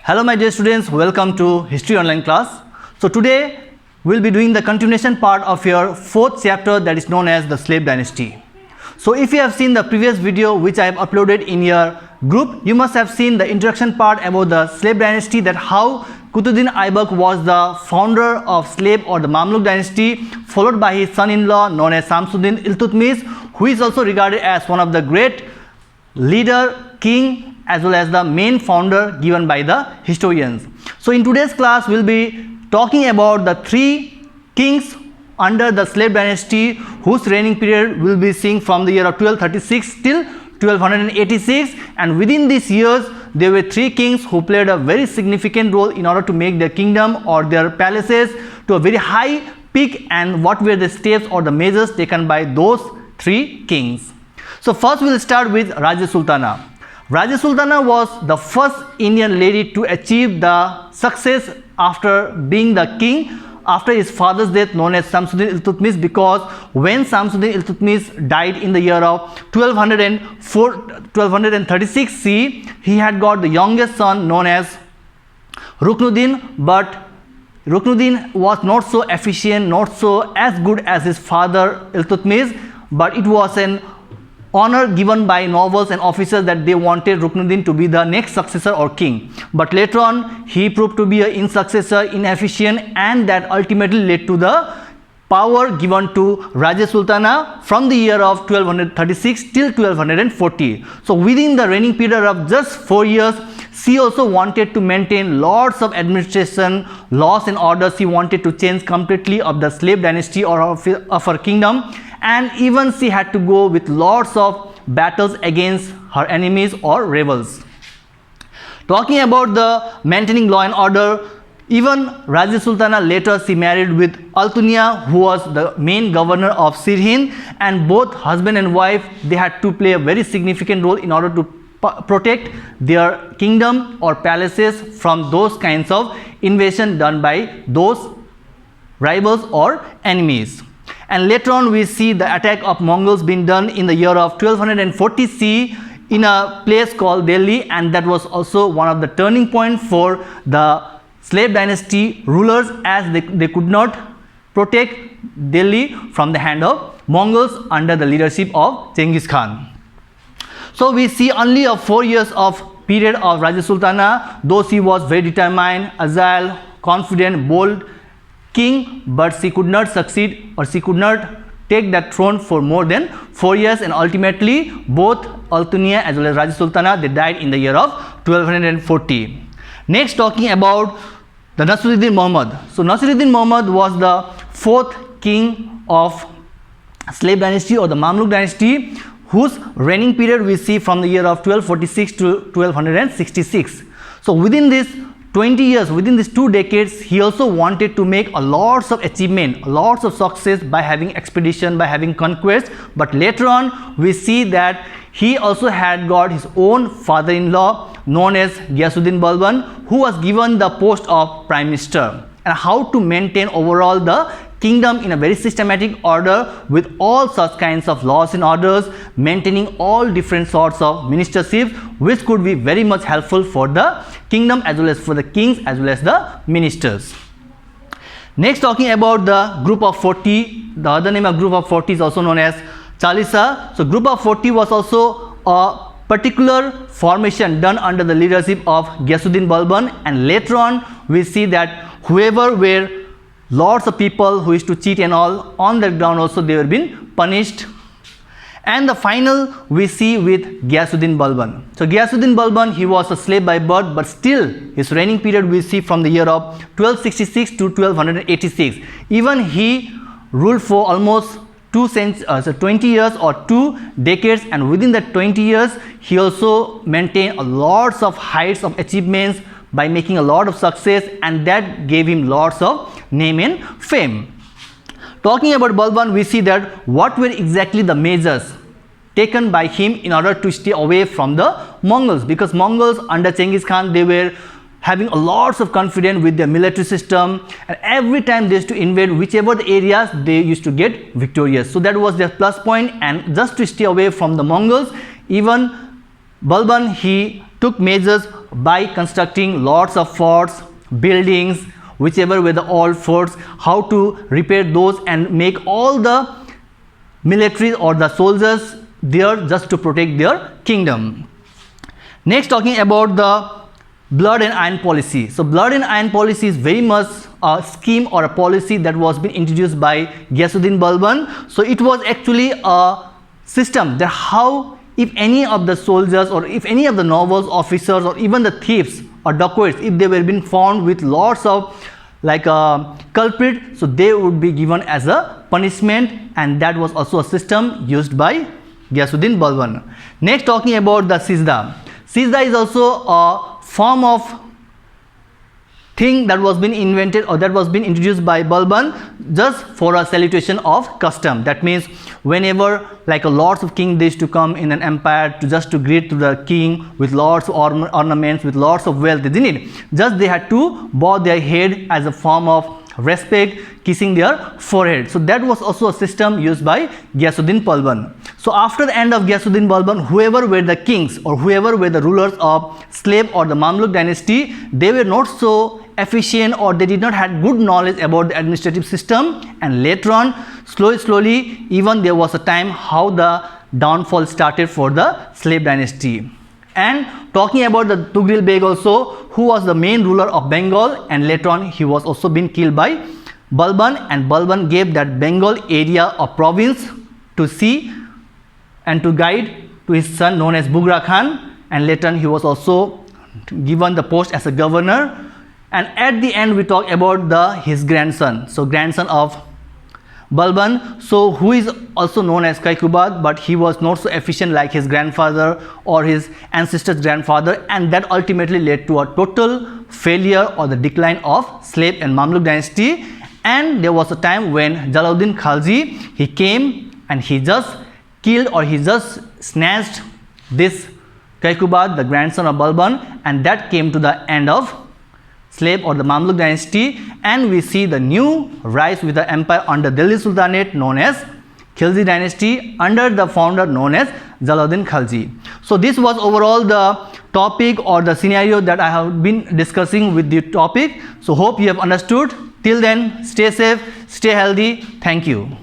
Hello my dear students, welcome to History Online class. So today we'll be doing the continuation part of your fourth chapter, that is known as the Slave Dynasty. So if you have seen the previous video which I have uploaded in your group, you must have seen the introduction part about the Slave Dynasty, that how Qutbuddin Aibak was the founder of slave or the Mamluk dynasty, followed by his son-in-law known as Samsuddin Iltutmish, who is also regarded as one of the great leader, king, as well as the main founder given by the historians. So in today's class we'll be talking about the three kings under the slave dynasty whose reigning period we'll be seeing from the year of 1236 till 1286, and within these years there were three kings who played a very significant role in order to make their kingdom or their palaces to a very high peak, and what were the steps or the measures taken by those three kings. So first we'll start with Raja Sultana. Raja Sultana was the first Indian lady to achieve the success after being the king after his father's death, known as Samsuddin Iltutmish, because when Samsuddin Iltutmish died in the year of 1236 CE, he had got the youngest son known as Ruknuddin, but Ruknuddin was not so efficient, not so as good as his father Iltutmish, but it was an honor given by nobles and officers that they wanted Ruknuddin to be the next successor or king. But later on he proved to be an insuccessor, inefficient, and that ultimately led to the power given to Raja Sultana from the year of 1236 till 1240. So within the reigning period of just 4 years, she also wanted to maintain lots of administration, laws and orders. She wanted to change completely of the slave dynasty or of her kingdom, and even she had to go with lots of battles against her enemies or rebels. Talking about the maintaining law and order, even Raja Sultana later she married with Altunia, who was the main governor of Sirhind, and both husband and wife, they had to play a very significant role in order to protect their kingdom or palaces from those kinds of invasion done by those rivals or enemies. And later on we see the attack of Mongols being done in the year of 1240 CE in a place called Delhi, and that was also one of the turning point for the slave dynasty rulers, as they could not protect Delhi from the hand of Mongols under the leadership of Genghis Khan. So we see only a 4 years of period of Raja Sultana, though she was very determined, agile, confident, bold king, but she could not succeed or she could not take that throne for more than 4 years, and ultimately both Altunia as well as Raja Sultana, they died in the year of 1240. Next, talking about the Nasiruddin Muhammad. So Nasiruddin Muhammad was the fourth king of slave dynasty or the Mamluk dynasty, whose reigning period we see from the year of 1246 to 1266. So within this 20 years, within these 2 decades, he also wanted to make a lots of achievement, lots of success by having expedition, by having conquest. But later on we see that he also had got his own father-in-law known as Ghiyasuddin Balban, who was given the post of prime minister, and how to maintain overall the kingdom in a very systematic order with all such kinds of laws and orders, maintaining all different sorts of ministerships, which could be very much helpful for the kingdom as well as for the kings as well as the ministers. Next, talking about the group of 40, the other name of group of 40 is also known as Chalisa. So group of 40 was also a particular formation done under the leadership of Ghiyasuddin Balban, and later on we see that whoever were lots of people who used to cheat and all, on that ground also they were being punished. And the final we see with Ghiyasuddin Balban. So Ghiyasuddin Balban, he was a slave by birth, but still his reigning period we see from the year of 1266 to 1286. Even he ruled for almost 20 years or 2 decades, and within that 20 years he also maintained a lots of heights of achievements by making a lot of success, and that gave him lots of name and fame. Talking about Balban, we see that what were exactly the measures taken by him in order to stay away from the Mongols, because Mongols under Genghis Khan, they were having a lots of confidence with their military system, and every time they used to invade whichever the areas, they used to get victorious. So that was their plus point, and just to stay away from the Mongols, even Balban, he took measures by constructing lots of forts, buildings, whichever were the old forts, how to repair those and make all the military or the soldiers there just to protect their kingdom. Next, talking about the blood and iron policy. So blood and iron policy is very much a scheme or a policy that was been introduced by Ghiyasuddin Balban. So it was actually a system that how if any of the soldiers or if any of the nobles, officers, or even the thieves or dacoits, if they were been found with lots of like a culprit, so they would be given as a punishment, and that was also a system used by Ghiyasuddin Balban. Next, talking about the Sijda. Sijda is also a form of thing that was been invented or that was been introduced by Balban just for a salutation of custom. That means whenever like a lots of king used to come in an empire to just to greet to the king with lots of ornaments, with lots of wealth, they didn't. Just they had to bow their head as a form of respect, kissing their forehead. So that was also a system used by Ghiyasuddin Balban. So after the end of Ghiyasuddin Balban, whoever were the kings or whoever were the rulers of Slave or the Mamluk dynasty, they were not so efficient or they did not have good knowledge about the administrative system, and later on slowly even there was a time how the downfall started for the Slave dynasty. And talking about the Tughril Beg also, who was the main ruler of Bengal, and later on he was also been killed by Balban, and Balban gave that Bengal area or province to see and to guide to his son known as Bughra Khan, and later on he was also given the post as a governor. And at the end we talk about his grandson, so grandson of Balban, so who is also known as Kaikubad, but he was not so efficient like his grandfather or his ancestor's grandfather, and that ultimately led to a total failure or the decline of Slave and Mamluk dynasty. And there was a time when Jalaluddin Khalji, he came and he just killed or he just snatched this Kaikubad, the grandson of Balban, and that came to the end of Slave or the Mamluk dynasty, and we see the new rise with the empire under Delhi Sultanate known as Khilji dynasty under the founder known as Jalaluddin Khalji. So this was overall the topic or the scenario that I have been discussing with the topic. So hope you have understood. Till then, stay safe, stay healthy. Thank you.